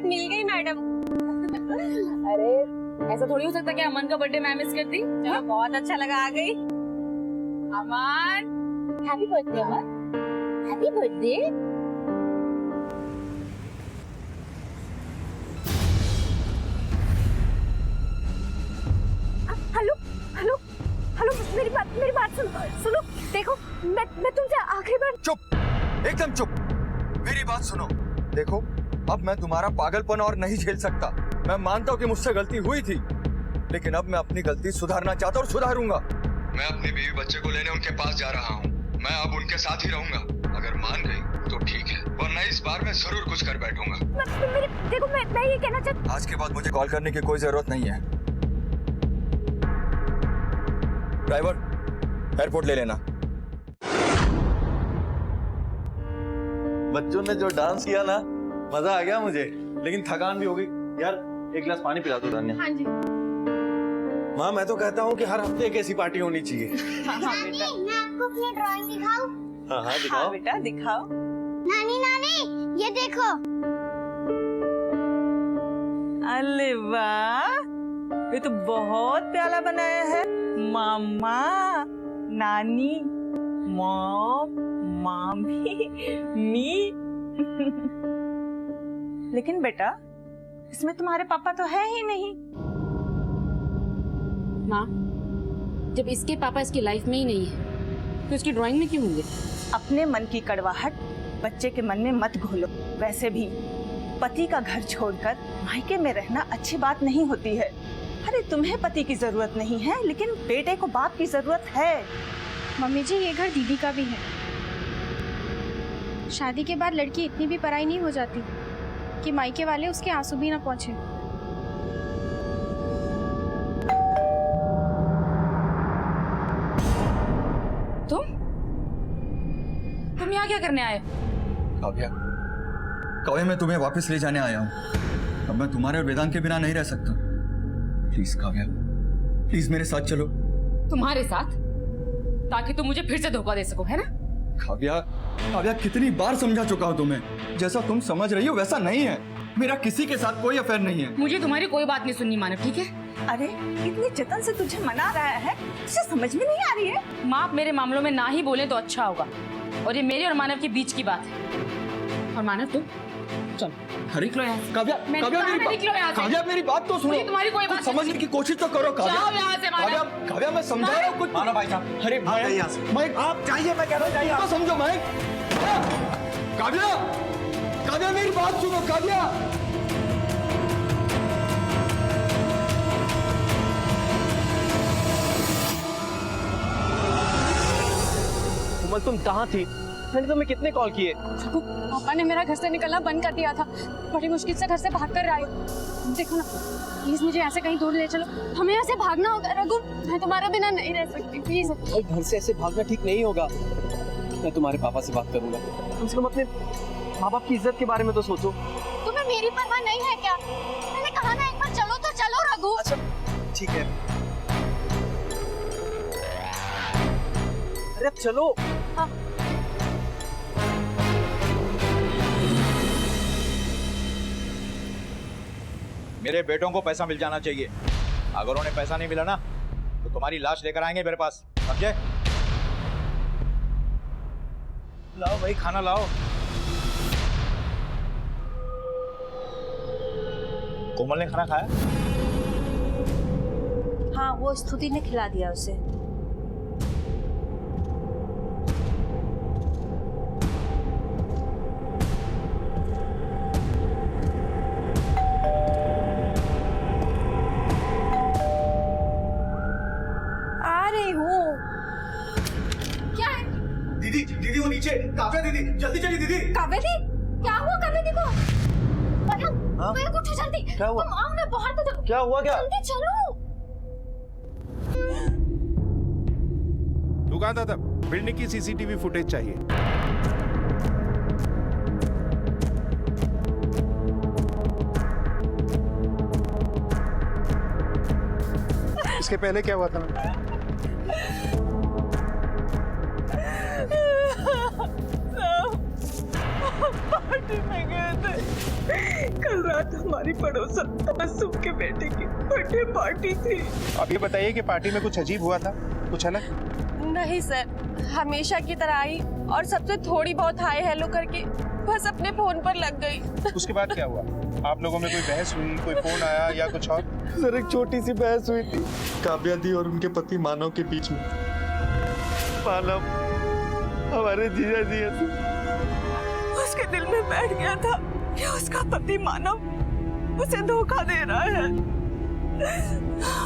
फुर्सत मिल गई मैडम। अरे ऐसा थोड़ी हो सकता कि अमन का बर्थडे मैं मिस करती। चलो बहुत अच्छा लगा, आ गई। Aman, happy birthday Aman, happy birthday. Hello hello hello, मेरी बात सुनो। देखो मैं तुमसे आखिरी बार। चुप, एकदम चुप। मेरी बात सुनो। देखो अब मैं तुम्हारा पागलपन और नहीं झेल सकता। मैं मानता हूँ कि मुझसे गलती हुई थी, लेकिन अब मैं अपनी गलती सुधारना चाहता हूँ और सुधारूंगा। मैं अपनी बीवी बच्चे को लेने उनके पास जा रहा हूँ। मैं अब उनके साथ ही रहूंगा। अगर मान गई तो ठीक है, वरना इस बार मैं जरूर कुछ कर बैठूंगा। देखो मैं ये कहना चाहती। आज के बाद मुझे कॉल करने की कोई जरूरत नहीं है। ड्राइवर, एयरपोर्ट ले लेना। बच्चों ने जो डांस किया ना, मजा आ गया मुझे, लेकिन थकान भी हो गई। यार एक गिलास पानी पिला दो तान्या। हाँ जी। माँ मैं तो कहता हूँ कि हर हफ्ते एक ऐसी पार्टी होनी चाहिए। नानी, मैं आपको अपनी ड्राइंग दिखाऊं? हाँ दिखाओ। हाँ बेटा दिखाओ। नानी ये देखो। अरे वाह, ये तो बहुत प्यारा बनाया है। मामा, नानी, मॉम, मामी, मी। लेकिन बेटा इसमें तुम्हारे पापा तो है ही नहीं। माँ, जब इसके पापा इसकी लाइफ में ही नहीं है तो इसकी ड्राइंग में क्यों होंगे? अपने मन की कड़वाहट बच्चे के मन में मत घोलो। वैसे भी पति का घर छोड़कर मायके में रहना अच्छी बात नहीं होती है। अरे तुम्हें पति की जरूरत नहीं है, लेकिन बेटे को बाप की जरूरत है। मम्मी जी ये घर दीदी का भी है। शादी के बाद लड़की इतनी भी पराई नहीं हो जाती कि मायके वाले उसके आंसू भी ना पहुंचे। तुम यहाँ क्या करने आए? काव्या, काव्या मैं तुम्हें वापस ले जाने आया हूँ। अब मैं तुम्हारे और वेदांत के बिना नहीं रह सकता। प्लीज काव्या, प्लीज मेरे साथ चलो। तुम्हारे साथ? ताकि तुम मुझे फिर से धोखा दे सको, है ना? काव्या, काव्या कितनी बार समझा चुका हूँ तुम्हें। जैसा तुम समझ रही हो वैसा नहीं है। मेरा किसी के साथ कोई अफेयर नहीं है। मुझे तुम्हारी कोई बात नहीं सुननी मानव, ठीक है? अरे इतनी जतन से तुझे मना रहा है, तुझे समझ में नहीं आ रही है? माँ आप मेरे मामलों में ना ही बोले तो अच्छा होगा। और ये मेरे और मानव के बीच की बात है। और मानव तुम चलो। अरे निकलो यहाँ से। काव्या, मैंने काव्या कहा मेरी ना, निकलो यहाँ बात, से। काव्या मेरी बात तो सुनो। मुझे तुम्हारी कोई कुछ बात समझने की कोशिश तो करो काव्या। जाओ यहाँ से मानव। काव्या, काव्या मैं समझा रहा हूँ कुछ। मानो भाई साहब, अरे जाइए यहाँ से। माइक, आप जाइए, मैं कह रहा हूँ जाइए। तो समझो माइक। काव्या, काव्या मेरी बात सुनो काव्या। कोमल तुम कहाँ थी? मैंने तुम्हें कितने कॉल किए? पापा ने मेरा घर से निकलना बंद कर दिया था। बड़ी मुश्किल से घर से भाग कर आई। देखो ना, प्लीज मुझे ऐसे कहीं दूर ले चलो। हमें यहाँ से भागना होगा रघु। मैं तुम्हारे बिना नहीं रह सकती, प्लीज। भाई घर से ऐसे भागना ठीक नहीं होगा। मैं तुम्हारे पापा से बात करूंगा। कम से कम अपने माँ बाप की इज्जत के बारे में तो सोचो। तुम्हें मेरी परवाह नहीं है क्या? मैंने कहा ना एक बार चलो तो चलो रघु। अच्छा ठीक है, अरे अब चलो। मेरे बेटों को पैसा मिल जाना चाहिए। अगर उन्हें पैसा नहीं मिला ना तो तुम्हारी लाश लेकर आएंगे मेरे पास, समझे? लाओ भाई खाना लाओ। कोमल ने खाना खाया? हाँ वो स्तुति ने खिला दिया उसे। दीदी, दीदी वो नीचे। काव्या दीदी, जल्दी चलिए दीदी। काव्या दी, क्या हुआ काव्या दी को? हाँ? मैं उठो जल्दी। क्या हुआ? तुम आओ ना बाहर तो क्या हुआ क्या? जल्दी चलो। तू कहाँ था तब? बिल्डिंग की सीसीटीवी फुटेज चाहिए। इसके पहले क्या हुआ था? सब पार्टी में गए थे। कल रात हमारी पड़ोसन तबस्सुम के बेटे की बर्थडे पार्टी थी। अब ये बताइए कि पार्टी में कुछ अजीब हुआ था, कुछ अलग? नहीं सर, हमेशा की तरह आई और सबसे थोड़ी बहुत हाय हेलो करके बस अपने फोन पर लग गई। उसके बाद क्या हुआ? आप लोगों में कोई बहस हुई, कोई फोन आया या कुछ और? सर एक छोटी सी बहस हुई थी काव्या दी और उनके पति मानव के बीच में। मानव हमारे जीजा जी उसके दिल में बैठ गया था कि उसका पति मानव उसे धोखा दे रहा है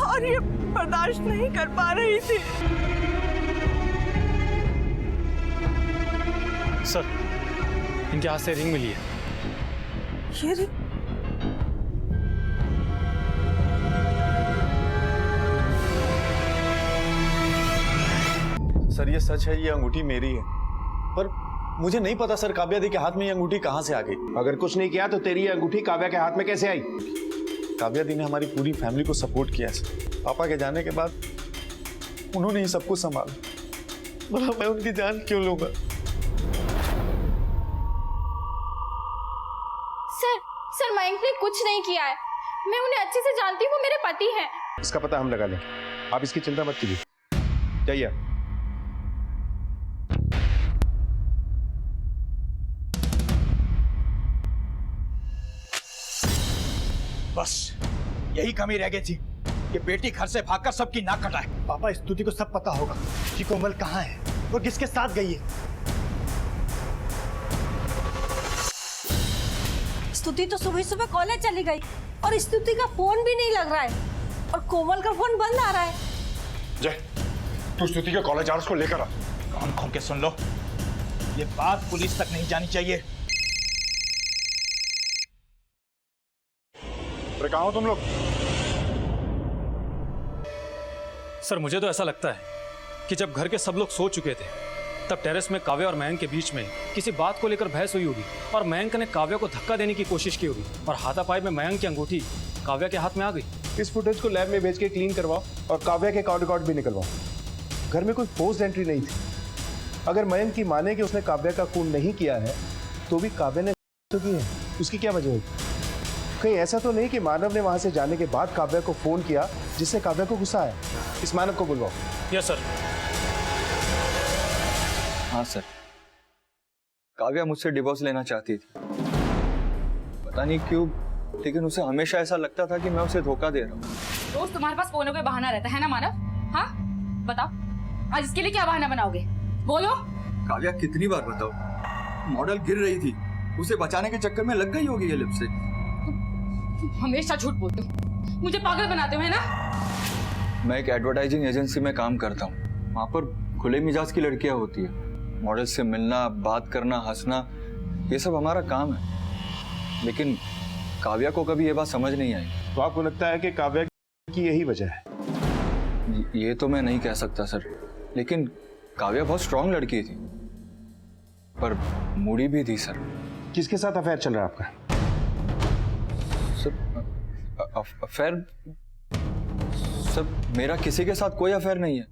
और ये बर्दाश्त नहीं कर पा रही थी। सर, इनके हाथ से रिंग मिली है। ये रिंग? सर ये सच है, ये अंगूठी मेरी है, पर मुझे नहीं पता सर काव्या दी के हाथ में ये अंगूठी कहाँ से आ गई। अगर कुछ नहीं किया तो तेरी ये अंगूठी काव्या के हाथ में कैसे आई? काव्या दी ने हमारी पूरी फैमिली को सपोर्ट किया सर। पापा के जाने के बाद उन्होंने ही सब कुछ संभाला, भला मैं उनकी जान क्यों लूंगा? सर मयंक ने कुछ नहीं किया है, मैं उन्हें अच्छे से जानती हूँ, वो मेरे पति हैं। इसका पता हम लगा लेंगे, आप इसकी चिंता मत कीजिए। जाइए। बस यही कमी रह गई थी कि बेटी घर से भागकर सबकी नाक कटाए। पापा स्तुति को सब पता होगा कि कोमल कहाँ है, वो किसके साथ गई है। स्तुति तो सुबह सुबह कॉलेज चली गई और स्तुति का फोन भी नहीं लग रहा है और कोमल का फोन बंद आ रहा है। जय, तू स्तुति के कॉलेज आवर्स को लेकर आ। कान खोल के सुन लो, ये बात पुलिस तक नहीं जानी चाहिए। अरे कहाँ हो तुम लोग? सर मुझे तो ऐसा लगता है कि जब घर के सब लोग सो चुके थे तब टेरेस में काव्या और मयंक के बीच में किसी बात को लेकर बहस हुई होगी और मयंक ने काव्या को धक्का देने की कोशिश की होगी और हाथापाई में मयंक की अंगूठी काव्या के हाथ में आ गई। इस फुटेज को लैब में भेज के क्लीन करवाओ और काव्या के कॉल रिकॉर्ड भी निकलवाओ। घर में कोई फोर्स्ड एंट्री नहीं थी। अगर मयंक की माने कि उसने काव्या का खून नहीं किया है तो भी काव्या ने तो की है, उसकी क्या वजह होगी? कहीं ऐसा तो नहीं कि मानव ने वहां से जाने के बाद काव्या को फोन किया जिससे काव्या को गुस्सा आया? इस मानव को बुलवाओ। Yes sir. हाँ सर, काव्या मुझसे डिवोर्स लेना चाहती थी, पता नहीं क्यों, लेकिन उसे हमेशा ऐसा लगता था कि मैं उसे धोखा दे रहा हूँ। रोज तुम्हारे पास फोनों पे बहाना रहता है ना मानव? हाँ बताओ, आज इसके लिए क्या बहाना बनाओगे? बोलो। काव्या कितनी बार बताओ, मॉडल गिर रही थी, उसे बचाने के चक्कर में लग गई होगी ये लिपस्टिक। हमेशा झूठ बोलते हो, मुझे पागल बनाते हो है ना? मैं एक एडवर्टाइजिंग एजेंसी में काम करता हूँ, वहाँ पर खुले मिजाज की लड़कियाँ होती है। मॉडल से मिलना, बात करना, हंसना, ये सब हमारा काम है। लेकिन काव्या को कभी ये बात समझ नहीं आई। तो आपको लगता है कि काव्या की यही वजह है? ये तो मैं नहीं कह सकता सर, लेकिन काव्या बहुत स्ट्रांग लड़की थी, पर मूडी भी थी सर। किसके साथ अफेयर चल रहा है आपका? अफेयर? सर मेरा किसी के साथ कोई अफेयर नहीं है,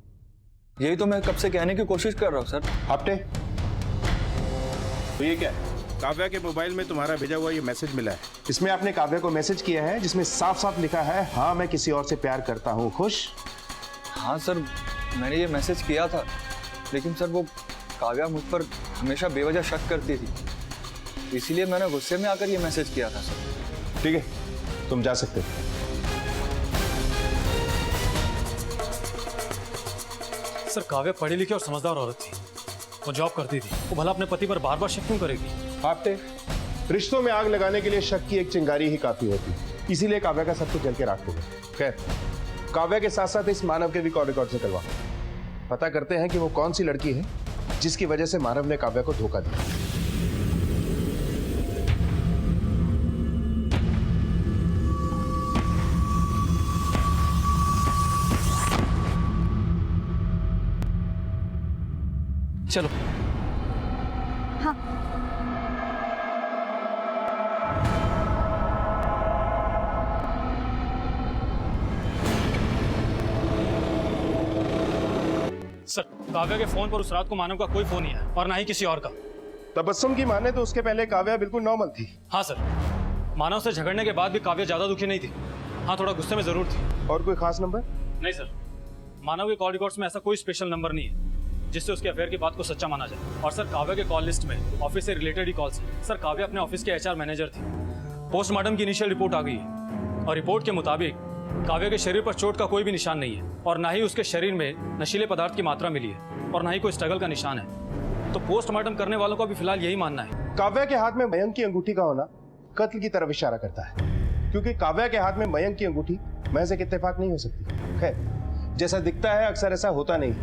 यही तो मैं कब से कहने की कोशिश कर रहा हूँ सर। आपटे तो ये क्या? काव्या के मोबाइल में तुम्हारा भेजा हुआ ये मैसेज मिला है। इसमें आपने काव्या को मैसेज किया है जिसमें साफ साफ लिखा है, हाँ मैं किसी और से प्यार करता हूँ, खुश? हाँ सर, मैंने ये मैसेज किया था, लेकिन सर वो काव्या मुझ पर हमेशा बेवजह शक करती थी, इसीलिए मैंने गुस्से में आकर ये मैसेज किया था सर। ठीक है, तुम जा सकते हो। सर काव्या पढ़ी लिखी और समझदार औरत थी, वो जॉब करती थी, वो भला अपने पति पर बार बार शक क्यों करेगी? आपटे रिश्तों में आग लगाने के लिए शक की एक चिंगारी ही काफी होती है, इसीलिए काव्या का सब कुछ जल के राख हो गया। खैर, काव्या के साथ साथ इस मानव के भी कॉल रिकॉर्ड से करवा पता करते हैं कि वो कौन सी लड़की है जिसकी वजह से मानव ने काव्या को धोखा दिया। चलो। हाँ। सर काव्या के फोन पर उस रात को मानव का कोई फोन नहीं है और ना ही किसी और का। तबस्सुम की माने तो उसके पहले काव्या बिल्कुल नॉर्मल थी। हाँ सर, मानव से झगड़ने के बाद भी काव्या ज्यादा दुखी नहीं थी। हाँ, थोड़ा गुस्से में जरूर थी। और कोई खास नंबर? नहीं सर, मानव के कॉल रिकॉर्ड्स में ऐसा कोई स्पेशल नंबर नहीं है जिससे उसके अफेयर की बात को सच्चा माना जाए। और सर, काव्या के कॉल लिस्ट में ऑफिस से रिलेटेड ही कॉल्स हैं। सर, काव्या अपने ऑफिस के एचआर मैनेजर थी। पोस्टमार्टम की इनिशियल रिपोर्ट आ गई है और रिपोर्ट के मुताबिक काव्या के शरीर पर चोट का कोई भी निशान नहीं है और ना ही उसके शरीर में नशीले पदार्थ की मात्रा मिली है और ना ही कोई स्ट्रगल का निशान है। तो पोस्टमार्टम करने वालों का भी फिलहाल यही मानना है। काव्या के हाथ में मयंक की अंगूठी का होना कत्ल की तरफ इशारा करता है, क्योंकि काव्या के हाथ में मयंक की अंगूठी महज एक इत्तेफाक नहीं हो सकती। खैर, जैसा दिखता है अक्सर ऐसा होता नहीं,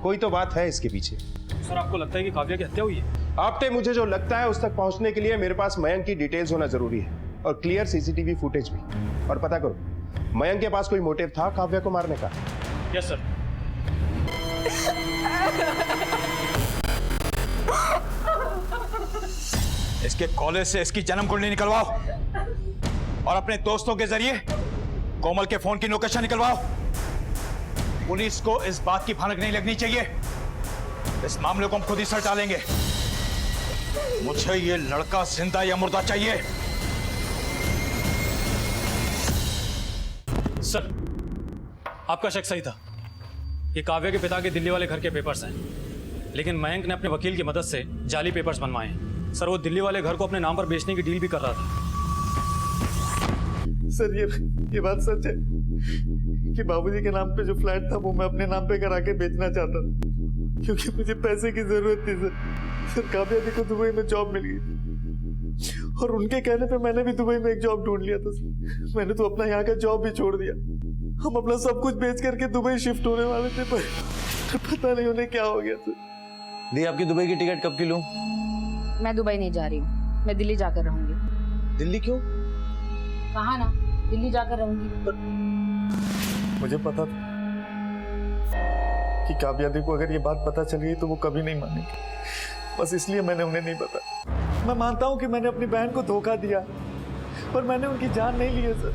कोई तो बात है इसके पीछे। सर, आपको लगता है कि काव्या की हत्या हुई है? आपने मुझे जो लगता है उस तक पहुंचने के लिए मेरे पास मयंक की डिटेल्स होना जरूरी है और क्लियर सीसीटीवी फुटेज भी। और पता करो, मयंक के पास कोई मोटिव था काव्या को मारने का? Yes sir. इसके कॉलेज से इसकी जन्म कुंडली निकलवाओ और अपने दोस्तों के जरिए कोमल के फोन की लोकेशन निकलवाओ। पुलिस को इस बात की भनक नहीं लगनी चाहिए। इस मामले को हम खुद ही सर डालेंगे। मुझे ये लड़का जिंदा या मुर्दा चाहिए। सर, आपका शक सही था। ये काव्या के पिता के दिल्ली वाले घर के पेपर्स हैं, लेकिन मयंक ने अपने वकील की मदद से जाली पेपर्स बनवाए हैं। सर, वो दिल्ली वाले घर को अपने नाम पर बेचने की डील भी कर रहा था। सर, ये बात सच है कि बाबूजी के नाम पे जो फ्लैट था वो मैं अपने नाम पे करा के बेचना चाहता था, क्योंकि मुझे पैसे की जरूरत थी। सर, काव्या दी को दुबई में जॉब मिल गई और उनके कहने पे मैंने भी दुबई में एक जॉब ढूंढ लिया था। मैंने तो अपना यहाँ का जॉब भी छोड़ दिया। हम अपना सब कुछ बेच करके दुबई शिफ्ट होने वाले थे, पर पता नहीं उन्हें क्या हो गया। सर, दी, आपकी दुबई की टिकट कब की लूं? मैं दुबई नहीं जा रही हूँ, मैं दिल्ली जाकर रहूंगी। दिल्ली क्यों? कहा ना, दिल्ली जाकर रहूंगी। मुझे पता था कि काव्या दी को अगर ये बात पता चली तो वो कभी नहीं मानेगी। बस इसलिए मैंने उन्हें नहीं बताया। मैं मानता हूँ कि मैंने अपनी बहन को धोखा दिया, पर मैंने उनकी जान नहीं ली है सर।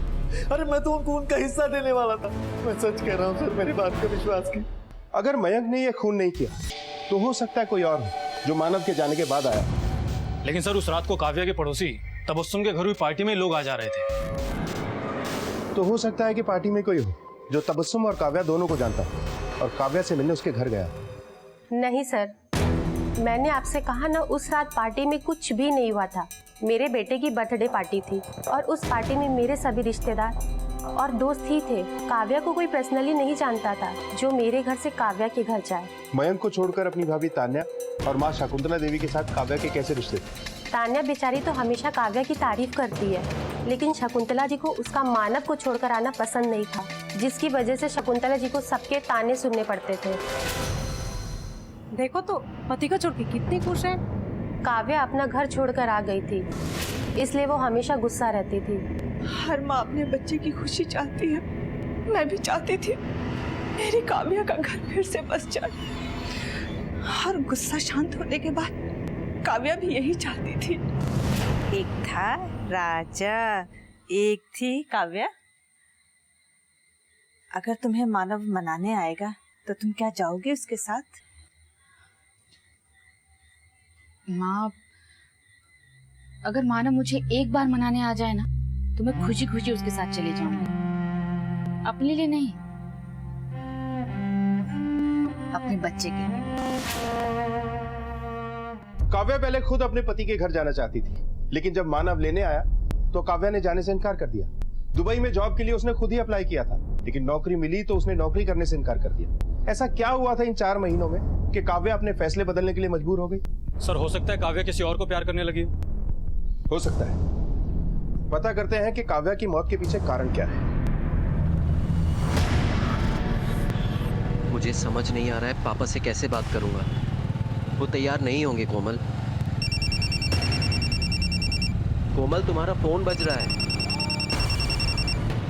अरे मैं तो उनको उनका हिस्सा देने वाला था। मैं सच कह रहा हूँ सर, मेरी बात का विश्वास की। अगर मयंक ने यह खून नहीं किया तो हो सकता है कोई और हो जो मानव के जाने के बाद आया। लेकिन सर, उस रात को काव्या के पड़ोसी तबस्सुम के घर हुई पार्टी में लोग आ जा रहे थे। तो हो सकता है कि पार्टी में कोई हो जो तबस्सुम और काव्या दोनों को जानता है और काव्या से मिलने उसके घर गया। नहीं सर, मैंने आपसे कहा ना, उस रात पार्टी में कुछ भी नहीं हुआ था। मेरे बेटे की बर्थडे पार्टी थी और उस पार्टी में मेरे सभी रिश्तेदार और दोस्त ही थे। काव्या को कोई पर्सनली नहीं जानता था जो मेरे घर से काव्या के घर जाए। मयंक को छोड़कर अपनी भाभी तान्या और माँ शकुंतला देवी के साथ काव्या के कैसे रिश्ते थे? तान्या बेचारी तो हमेशा काव्या की तारीफ करती है, लेकिन शकुंतला जी को उसका मानव को छोड़कर आना पसंद नहीं था, जिसकी वजह से शकुंतला जी को सबके ताने सुनने पड़ते थे। देखो तो पति को छोड़ के कितनी खुश है। काव्या अपना घर छोड़कर आ गई थी, इसलिए वो हमेशा गुस्सा रहती थी। हर माँ अपने बच्चे की खुशी चाहती है। मैं भी चाहती थी मेरी काव्या का घर फिर से बस जाए। हर गुस्सा शांत होने के बाद काव्या भी यही चाहती थी। एक था राजा, एक थी काव्या। अगर तुम्हें मानव मनाने आएगा तो तुम क्या जाओगे उसके साथ? माँ, अगर मानव मुझे एक बार मनाने आ जाए ना तो मैं खुशी खुशी उसके साथ चली जाऊंगी। अपने लिए नहीं, अपने बच्चे के लिए। काव्या पहले खुद अपने पति के घर जाना चाहती थी, लेकिन जब मानव लेने आया तो काव्या ने जाने से इनकार कर दिया। दुबई में जॉब के लिए उसने खुद ही अप्लाई किया था, लेकिन नौकरी मिली तो उसने नौकरी करने से इनकार कर दिया। ऐसा क्या हुआ था इन 4 महीनों में कि काव्या अपने फैसले बदलने के लिए मजबूर हो गई? सर, हो सकता है काव्या किसी और को प्यार करने लगी हो सकता है। पता करते हैं कि काव्या की मौत के पीछे कारण क्या है। मुझे समझ नहीं आ रहा है पापा से कैसे बात करूंगा। वो तैयार नहीं होंगे। कोमल, कोमल तुम्हारा फोन बज रहा है।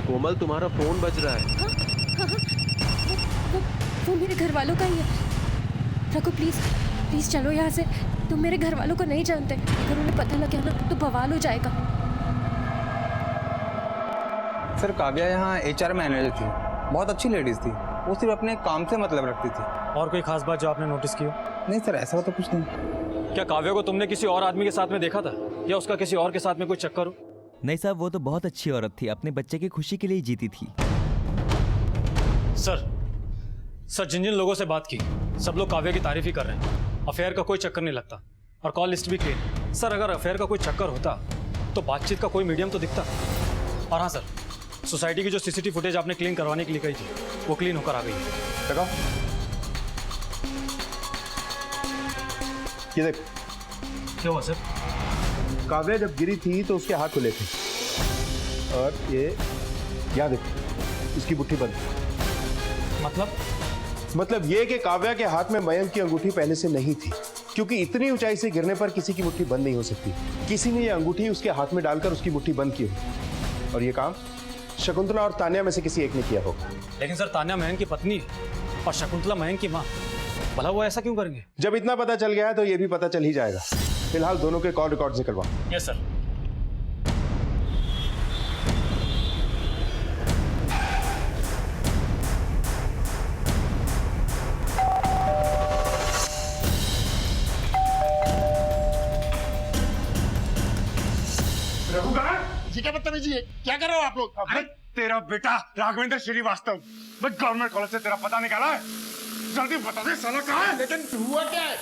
कोमल, तुम्हारा फोन बज रहा है। वो मेरे घर वालों का ही है। रघु प्लीज प्लीज चलो यहाँ से। तुम मेरे घर वालों को नहीं जानते। अगर उन्हें पता लग गया ना तो बवाल हो जाएगा। सर, काव्या यहाँ HR मैनेजर थी, बहुत अच्छी लेडीज थी। वो सिर्फ अपने काम से मतलब रखती थी। और कोई खास बात जो आपने नोटिस की हो? नहीं सर, ऐसा तो कुछ नहीं। क्या काव्या को तुमने किसी और आदमी के साथ में देखा था, या उसका किसी और के साथ में कोई चक्कर हो? नहीं साहब, वो तो बहुत अच्छी औरत थी, अपने बच्चे की खुशी के लिए जीती थी। सर जिन जिन लोगों से बात की सब लोग काव्या की तारीफ ही कर रहे हैं। अफेयर का कोई चक्कर नहीं लगता और कॉल लिस्ट भी क्लीन। सर अगर अफेयर का कोई चक्कर होता तो बातचीत का कोई मीडियम तो दिखता। और हाँ सर, सोसाइटी की जो सीसीटीवी फुटेज आपने क्लीन करवाने के लिए कही थी वो क्लीन होकर आ गई है। देखो ये देख, क्या हुआ सर? काव्या जब गिरी थी तो उसके हाथ खुले थे, और ये यहाँ देख, उसकी मुट्ठी बंद। मतलब ये कि काव्या के हाथ में मयंक की अंगूठी पहले से नहीं थी, क्योंकि इतनी ऊंचाई से गिरने पर किसी की मुट्ठी बंद नहीं हो सकती। किसी ने ये अंगूठी उसके हाथ में डालकर उसकी मुट्ठी बंद की हो, और ये काम शकुंतला और तान्या में से किसी एक ने किया होगा। लेकिन सर तान्या मयंक की पत्नी है और शकुंतला मयंक की माँ, भला वो ऐसा क्यों करेंगे? जब इतना पता चल गया है तो ये भी पता चल ही जाएगा। फिलहाल दोनों के कॉल रिकॉर्ड निकलवाओ। Yes sir. जी क्या बदतमीजी है, क्या कर रहे हो आप लोग? अरे तेरा बेटा राघवेंद्र श्रीवास्तव मैं गवर्नमेंट कॉलेज से तेरा पता निकाला है, जल्दी बता दे साला कहाँ है? लेकिन हुआ क्या है,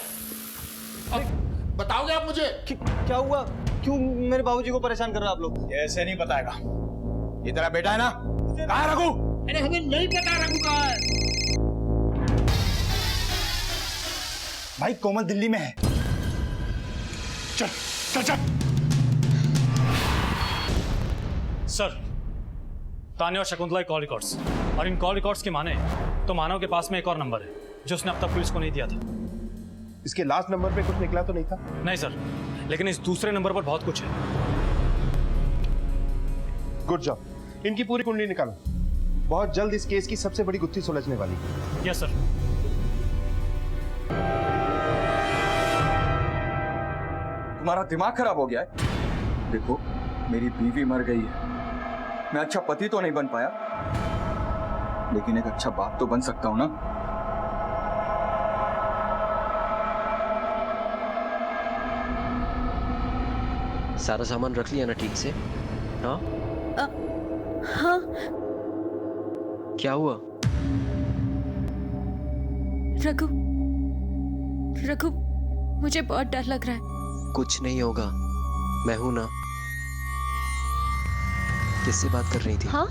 बताओगे आप मुझे? क्या हुआ? क्यों मेरे बाबूजी को परेशान कर रहे हो आप लोग? ऐसे नहीं बताएगा। ये तेरा बेटा है ना? कहाँ है रघु? अरे हमें नहीं पता रघु कहाँ है। भाई कोमल दिल्ली में है। चल चल चल। सर तान्या और शकुंतला कॉल रिकॉर्ड्स, और इन कॉल रिकॉर्ड्स की माने तो मानव के पास में एक और नंबर है जो उसने अब तक पुलिस को नहीं दिया था। इसके लास्ट नंबर पे कुछ निकला तो नहीं था? नहीं सर, लेकिन इस दूसरे नंबर पर बहुत कुछ है। गुड जॉब, इनकी पूरी कुंडली निकालो। बहुत जल्द इस केस की सबसे बड़ी गुत्थी सुलझने वाली है। Yes sir. तुम्हारा दिमाग खराब हो गया है? देखो मेरी बीवी मर गई है, मैं अच्छा पति तो नहीं बन पाया, लेकिन एक अच्छा बाप तो बन सकता हूं ना। सारा सामान रख लिया ना ठीक से? हाँ हाँ। क्या हुआ? रघु मुझे बहुत डर लग रहा है। कुछ नहीं होगा, मैं हूं ना। किससे बात कर रही थी? हाँ,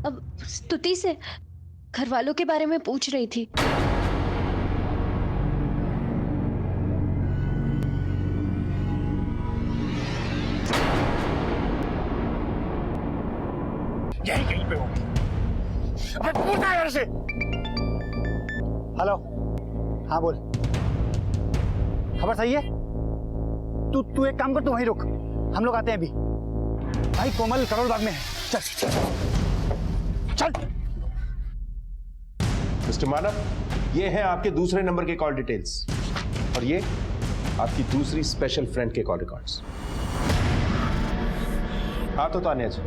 अब स्तुति से, घर वालों के बारे में पूछ रही थी। यही कहीं पे होगी। अबे पूछना है से। हेलो, हाँ बोल। खबर सही है? तू एक काम कर, तू वहीं रुक, हम लोग आते हैं अभी। भाई कोमल करोड़ बाग में है, चल चल। मिस्टर मानव, ये है आपके दूसरे नंबर के कॉल डिटेल्स, और ये आपकी दूसरी स्पेशल फ्रेंड के कॉल रिकॉर्ड्स। हाँ तो तान्या जी,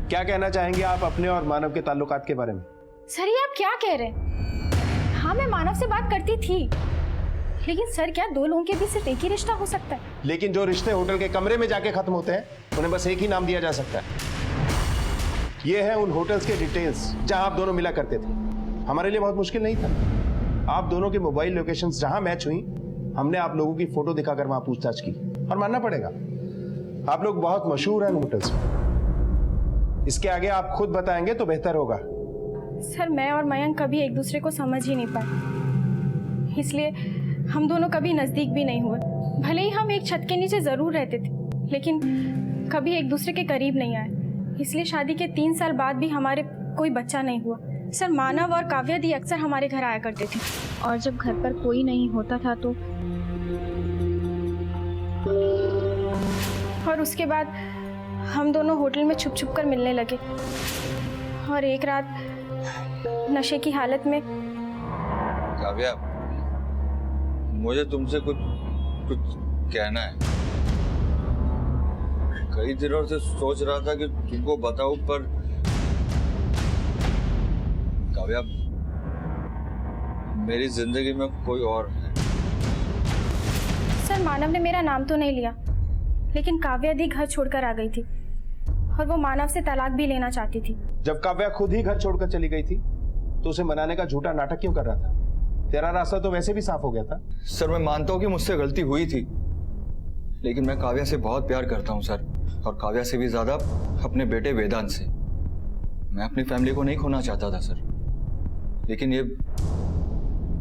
क्या कहना चाहेंगे आप अपने और मानव के ताल्लुकात के बारे में? सर ये आप क्या कह रहे हैं? हाँ मैं मानव से बात करती थी, लेकिन सर क्या दो लोगों के बीच सिर्फ एक ही रिश्ता हो सकता है? लेकिन जो रिश्ते होटल के कमरे में जाके खत्म होते हैं उन्हें बस एक ही नाम दिया जा सकता है। ये है उन होटल्स के डिटेल्स जहां आप दोनों मिला करते थे। हमारे लिए बहुत मुश्किल नहीं था। आप दोनों के मोबाइल लोकेशंस जहां मैच हुई, हमने आप लोगों की फोटो दिखाकर वहां पूछताछ की, और मानना पड़ेगा आप लोग बहुत मशहूर हैं होटल्स में। इसके आगे आप खुद बताएंगे तो बेहतर होगा। सर मैं और मयंक कभी एक दूसरे को समझ ही नहीं पाए, इसलिए हम दोनों कभी नजदीक भी नहीं हुए। भले ही हम एक छत के नीचे जरूर रहते थे, लेकिन कभी एक दूसरे के करीब नहीं आए। इसलिए शादी के 3 साल बाद भी हमारे कोई बच्चा नहीं हुआ। सर मानव और काव्या दी अक्सर हमारे घर आया करते थे, और जब घर पर कोई नहीं होता था तो और उसके बाद हम दोनों होटल में छुप छुप कर मिलने लगे, और एक रात नशे की हालत में। काव्या, मुझे तुमसे कुछ कहना है। कई दिनों से सोच रहा था कि तुमको बताऊं, पर काव्या मेरी जिंदगी में कोई और है। सर मानव ने मेरा नाम तो नहीं लिया, लेकिन काव्या दी घर छोड़कर आ गई थी और वो मानव से तलाक भी लेना चाहती थी। जब काव्या खुद ही घर छोड़कर चली गई थी तो उसे मनाने का झूठा नाटक क्यों कर रहा था? तेरा रास्ता तो वैसे भी साफ हो गया था। सर मैं मानता हूँ कि मुझसे गलती हुई थी, लेकिन मैं काव्या से बहुत प्यार करता हूँ सर, और काव्या से भी ज्यादा अपने बेटे वेदांत से। मैं अपनी फैमिली को नहीं खोना चाहता था सर, लेकिन ये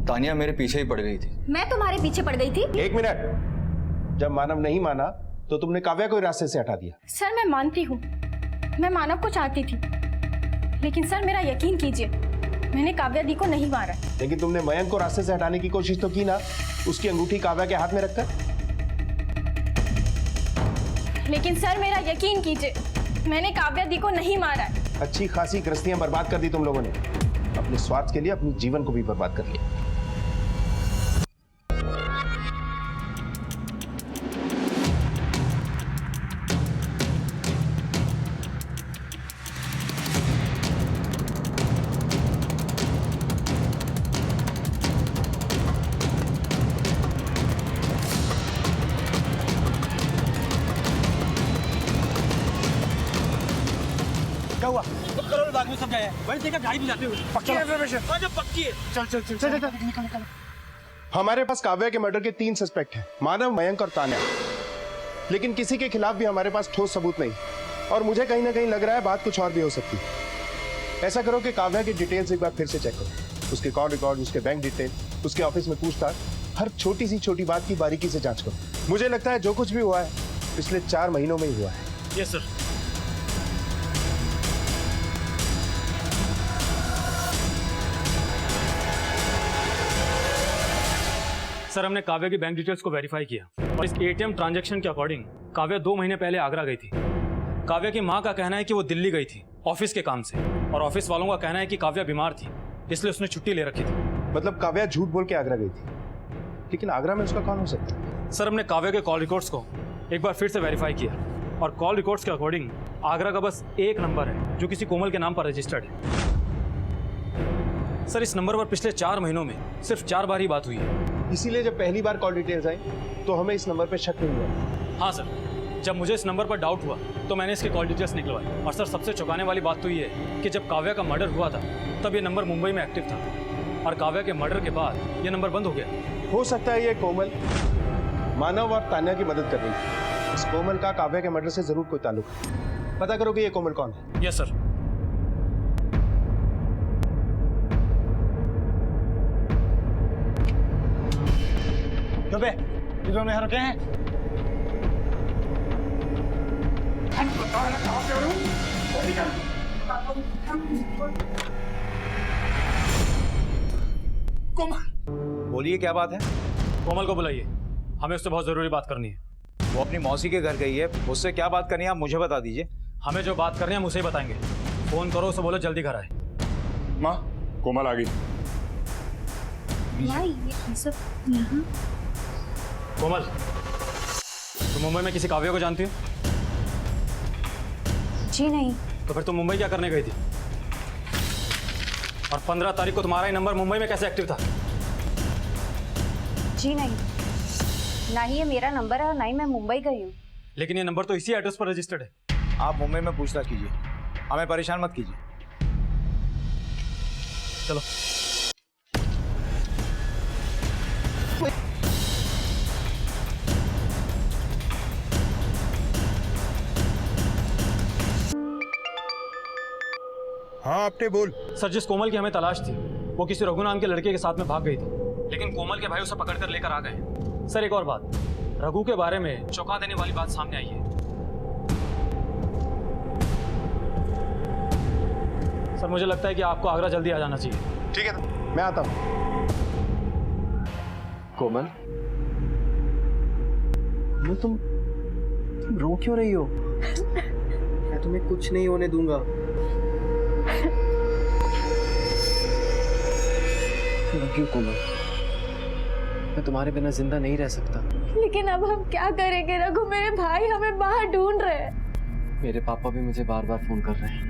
तानिया मेरे पीछे ही पड़ गई थी। मैं तुम्हारे पीछे पड़ गई थी? एक मिनट, जब मानव नहीं माना तो तुमने काव्या को रास्ते से हटा दिया। सर मैं मानती हूँ, मैं मानव को चाहती थी, लेकिन सर मेरा यकीन कीजिए, मैंने काव्या दी को नहीं मारा। लेकिन तुमने मयंक को रास्ते से हटाने की कोशिश तो की ना, उसकी अंगूठी काव्या के हाथ में रखकर। लेकिन सर मेरा यकीन कीजिए, मैंने काव्या दी को नहीं मारा। अच्छी खासी गृहस्थियां बर्बाद कर दी तुम लोगों ने, अपने स्वार्थ के लिए अपनी जीवन को भी बर्बाद कर लिया। क्या हुआ? करोल बाग में सब गए हैं। वहीं देखा गाड़ी भी जाते हुए। पक्की इन्फॉर्मेशन। हाँ जो पक्की है। चल चल चल चल चल निकल। हमारे पास काव्या के मर्डर के 3 सस्पेक्ट हैं, मानव, मयंक और तान्या। लेकिन किसी के खिलाफ भी हमारे पास ठोस सबूत नहीं, और मुझे कहीं ना कहीं लग रहा है बात कुछ और भी हो सकती है। ऐसा करो कि काव्या की डिटेल्स एक बार फिर से चेक करो, उसके कॉल रिकॉर्ड, उसके बैंक डिटेल, उसके ऑफिस में पूछताछ, हर छोटी सी छोटी बात की बारीकी से जांच करो। मुझे लगता है जो कुछ भी हुआ है पिछले 4 महीनों में ही हुआ है। Yes sir. सर हमने काव्या की बैंक डिटेल्स को वेरीफाई किया और इस एटीएम ट्रांजैक्शन के अकॉर्डिंग काव्या 2 महीने पहले आगरा गई थी। काव्या की मां का कहना है कि वो दिल्ली गई थी ऑफिस के काम से, और ऑफिस वालों का कहना है कि काव्या बीमार थी, इसलिए उसने छुट्टी ले रखी थी। मतलब काव्या झूठ बोल के आगरा गई थी, लेकिन आगरा में उसका कौन हो सकता है? सर हमने काव्या के कॉल रिकॉर्ड्स को एक बार फिर से वेरीफाई किया, और कॉल रिकॉर्ड्स के अकॉर्डिंग आगरा का बस एक नंबर है जो किसी कोमल के नाम पर रजिस्टर्ड है। सर इस नंबर पर पिछले 4 महीनों में सिर्फ 4 बार ही बात हुई है। इसीलिए जब पहली बार कॉल डिटेल्स आई तो हमें इस नंबर पे शक नहीं हुआ। हाँ सर, जब मुझे इस नंबर पर डाउट हुआ तो मैंने इसके कॉल डिटेल्स निकलवाए। और सर सबसे चौंकाने वाली बात तो ये है कि जब काव्या का मर्डर हुआ था तब ये नंबर मुंबई में एक्टिव था, और काव्या के मर्डर के बाद ये नंबर बंद हो गया। हो सकता है ये कोमल मानव और तान्या की मदद कर रही थी। इस कोमल का काव्या के मर्डर से जरूर कोई ताल्लुक है। पता करो कि ये कोमल कौन है। Yes sir. बे, ये दोनों यहाँ रुके हैं। बोलिए क्या बात है? कोमल को बुलाइए, हमें उससे बहुत जरूरी बात करनी है। वो अपनी मौसी के घर गई है, उससे क्या बात करनी है आप मुझे बता दीजिए। हमें जो बात करनी है हम उसे ही बताएंगे। फोन करो उसे, बोलो जल्दी घर आए। माँ कोमल आ गई। ये सब यहाँ? कोमल, तुम मुंबई में किसी काव्या को जानती हो? जी नहीं। तो फिर तुम मुंबई क्या करने गई थी? और 15 तारीख को तुम्हारा ही नंबर मुंबई में कैसे एक्टिव था? जी नहीं, ना ही ये मेरा नंबर है और ना ही मैं मुंबई गई हूँ। लेकिन ये नंबर तो इसी एड्रेस पर रजिस्टर्ड है। आप मुंबई में पूछताछ कीजिए, हमें परेशान मत कीजिए। चलो। हाँ आपने बोल। सर जिस कोमल की हमें तलाश थी वो किसी रघु नाम के लड़के के साथ में भाग गई थी, लेकिन कोमल के भाई उसे पकड़कर लेकर आ गए। सर एक और बात, रघु के बारे में चौंका देने वाली बात सामने आई है। सर मुझे लगता है कि आपको आगरा जल्दी आ जाना चाहिए। ठीक है तो मैं आता हूँ। कोमल, तुम रो क्यों रही हो? मैं तुम्हें कुछ नहीं होने दूंगा। क्यों कोमल, मैं तुम्हारे बिना जिंदा नहीं रह सकता। लेकिन अब हम क्या करेंगे रघु? मेरे भाई हमें बाहर ढूंढ रहे हैं। मेरे पापा भी मुझे बार बार फोन कर रहे हैं।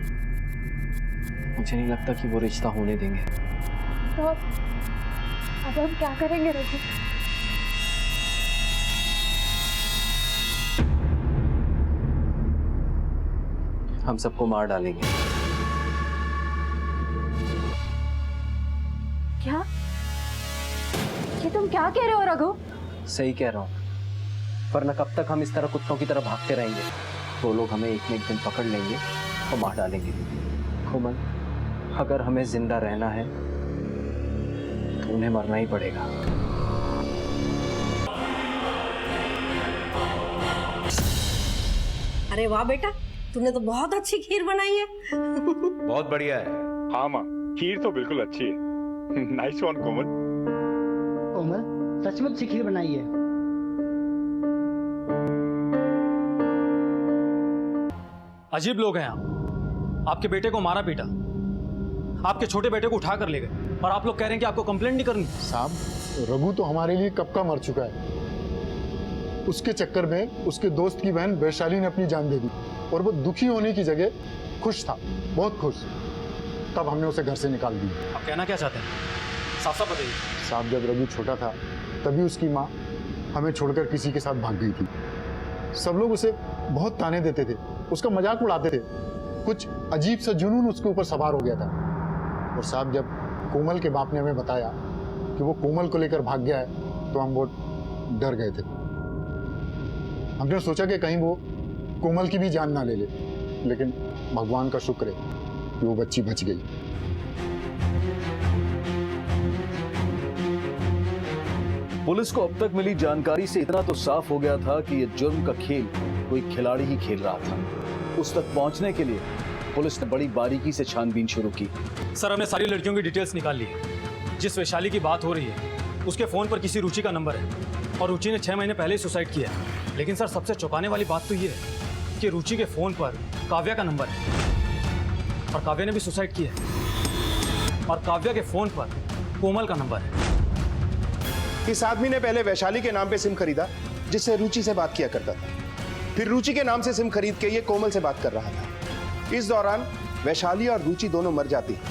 मुझे नहीं लगता कि वो रिश्ता होने देंगे। तो अब हम क्या करेंगे रघु? हम सबको मार डालेंगे। क्या? ये तुम क्या कह रहे हो रघु? सही कह रहा हूँ, वरना कब तक हम इस तरह कुत्तों की तरह भागते रहेंगे? वो लोग हमें एक न एक दिन पकड़ लेंगे और मार डालेंगे। कोमल, अगर हमें जिंदा रहना है तो उन्हें मरना ही पड़ेगा। अरे वाह बेटा, तूने तो बहुत अच्छी खीर बनाई है। बहुत बढ़िया है। हाँ माँ, खीर तो बिल्कुल अच्छी है। नाइस वन कोमल। कोमल सच में अच्छी खीर बनाई है। अजीब लोग हैं आप। आपके बेटे को मारा पीटा, आपके छोटे बेटे को उठा कर ले गए, और आप लोग कह रहे हैं कि आपको कंप्लेंट नहीं करनी। साहब, रघु तो हमारे लिए कब का मर चुका है। उसके चक्कर में उसके दोस्त की बहन वैशाली ने अपनी जान दे दी, और वो दुखी होने की जगह खुश था, बहुत खुश। तब हमने उसे घर से निकाल दिया। आप कहना क्या चाहते हैं? साफ साफ बताइए। साहब, जब रघु छोटा था तभी उसकी माँ हमें छोड़कर किसी के साथ भाग गई थी। सब लोग उसे बहुत ताने देते थे, उसका मजाक उड़ाते थे। कुछ अजीब सा जुनून उसके ऊपर सवार हो गया था। और साहब, जब कोमल के बाप ने हमें बताया कि वो कोमल को लेकर भाग गया है तो हम बहुत डर गए थे। हमने सोचा कि कहीं वो कोमल की भी जान ना ले ले, लेकिन भगवान का शुक्र है कि वो बच्ची बच गई। पुलिस को अब तक मिली जानकारी से इतना तो साफ हो गया था कि ये जुर्म का खेल कोई खिलाड़ी ही खेल रहा था। उस तक पहुंचने के लिए पुलिस ने बड़ी बारीकी से छानबीन शुरू की। सर, हमने सारी लड़कियों की डिटेल्स निकाल ली है। जिस वैशाली की बात हो रही है उसके फोन पर किसी रुचि का नंबर है, और रुचि ने 6 महीने पहले ही सुसाइड किया है। लेकिन सर, सबसे चौंकाने वाली बात तो ये है कि रुचि के फोन पर काव्या का नंबर है, और काव्या ने भी सुसाइड किया है, और काव्या के फोन पर कोमल का नंबर है। इस आदमी ने पहले वैशाली के नाम पे सिम खरीदा, जिससे रुचि से बात किया करता था। फिर रुचि के नाम से सिम खरीद के ये कोमल से बात कर रहा था। इस दौरान वैशाली और रुचि दोनों मर जाती हैं,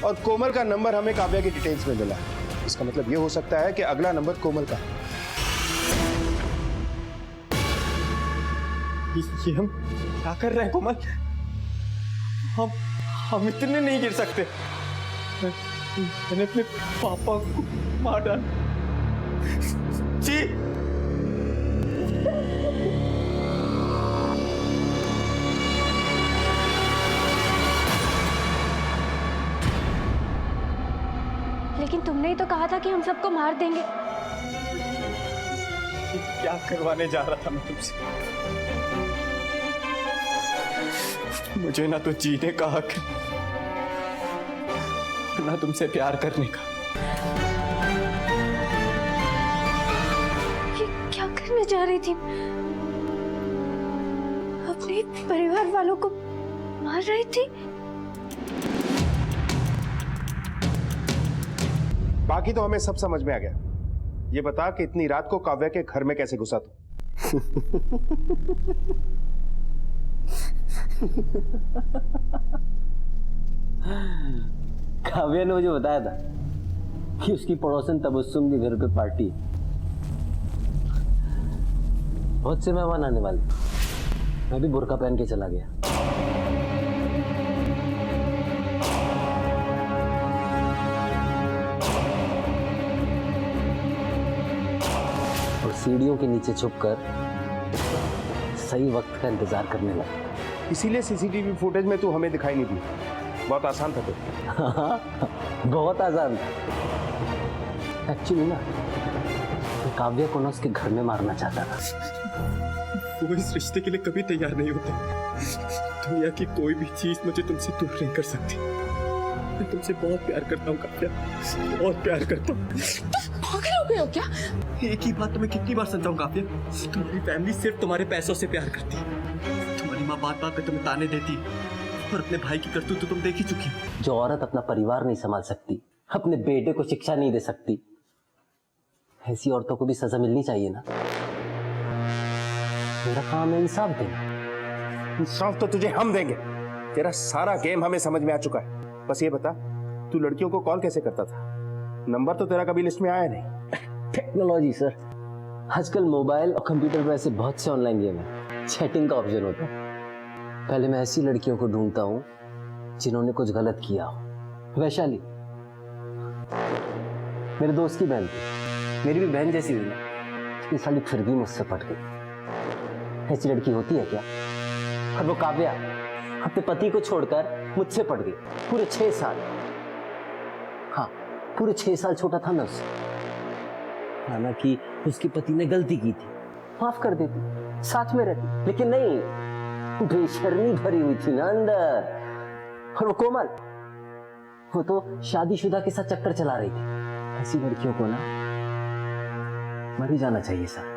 और कोमल का नंबर हमें काव्या की डिटेल्स में मिला। इसका मतलब ये हो सकता है कि अगला नंबर कोमल का है। ये हम क्या कर रहे हैं कोमल? हम इतने नहीं गिर सकते। मैंने अपने पापा को मार डाला। जी, लेकिन तुमने ही तो कहा था कि हम सबको मार देंगे। क्या करवाने जा रहा था मैं तुमसे? मुझे ना तो जीने का हक है, ना तुमसे प्यार करने का। ये क्या करने जा रही थी? अपने परिवार वालों को मार रही थी। बाकी तो हमें सब समझ में आ गया। ये बता कि इतनी रात को काव्या के घर में कैसे घुसा तू? काव्या ने मुझे बताया था कि उसकी पड़ोसन तबस्सुम के घर पे पार्टी है। बहुत से मेहमान आने वाले। मैं भी बुर्का पहन के चला गया। और सीढ़ियों के नीचे छुपकर सही वक्त का इंतजार करने लगा। इसीलिए सीसीटीवी फुटेज में तू हमें दिखाई नहीं दी। बहुत आसान था तो। बहुत आसान। एक्चुअली ना, मैं काव्या को ना उसके घर में मारना चाहता था। वो इस रिश्ते के लिए कभी तैयार नहीं होते। दुनिया की कोई भी चीज मुझे तुमसे दूर नहीं कर सकती। मैं तुमसे बहुत प्यार करता हूँ काव्या, बहुत प्यार करता हूँ। पागल हो गए हो क्या? एक ही बात तुम्हें कितनी बार समझाऊं काव्या? तुम्हारी फैमिली सिर्फ तुम्हारे पैसों से प्यार करती है। तुम्हारी माँ बात बात पे तुम्हें ताने देती है, और अपने भाई की करतूत तो तुम देख ही चुकी हो। जो औरत अपना परिवार नहीं संभाल सकती, अपने बेटे को शिक्षा नहीं दे सकती, ऐसी औरतों को भी सजा मिलनी चाहिए ना। मेरा काम है इंसाफ देना। इंसाफ तो तुझे हम देंगे। तेरा सारा गेम हमें समझ में आ चुका है। बस ये बता, तू लड़कियों को कॉल कैसे करता था? नंबर तो तेरा कभी लिस्ट में आया नहीं। Technology sir. आजकल मोबाइल और कंप्यूटर पर ऐसे बहुत से ऑनलाइन गेम है, चैटिंग का ऑप्शन होता है। पहले मैं ऐसी लड़कियों को ढूंढता हूँ जिन्होंने कुछ गलत किया हो। वैशाली मेरे दोस्त की बहन थी, मेरी भी बहन जैसी हुई ना, ये साली फिर भी मुझसे पट गई। ऐसी लड़की होती है क्या? और वो काव्या अपने पति को छोड़कर मुझसे पट गई। पूरे 6 साल, हाँ पूरे 6 साल छोटा था मैं उससे। हालांकि उसके पति ने गलती की थी, माफ कर देती, साथ में रहती, लेकिन नहीं, बेशर्मी भरी हुई थी ना अंदर। और वो कोमल, वो तो शादीशुदा के साथ चक्कर चला रही थी। ऐसी लड़कियों को ना मर ही जाना चाहिए सर।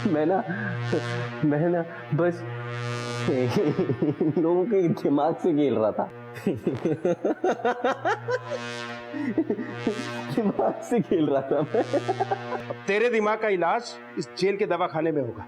मैं ना बस लोगों के दिमाग से खेल रहा था। दिमाग से खेल रहा था मैं। अब तेरे दिमाग का इलाज इस जेल के दवाखाने में होगा।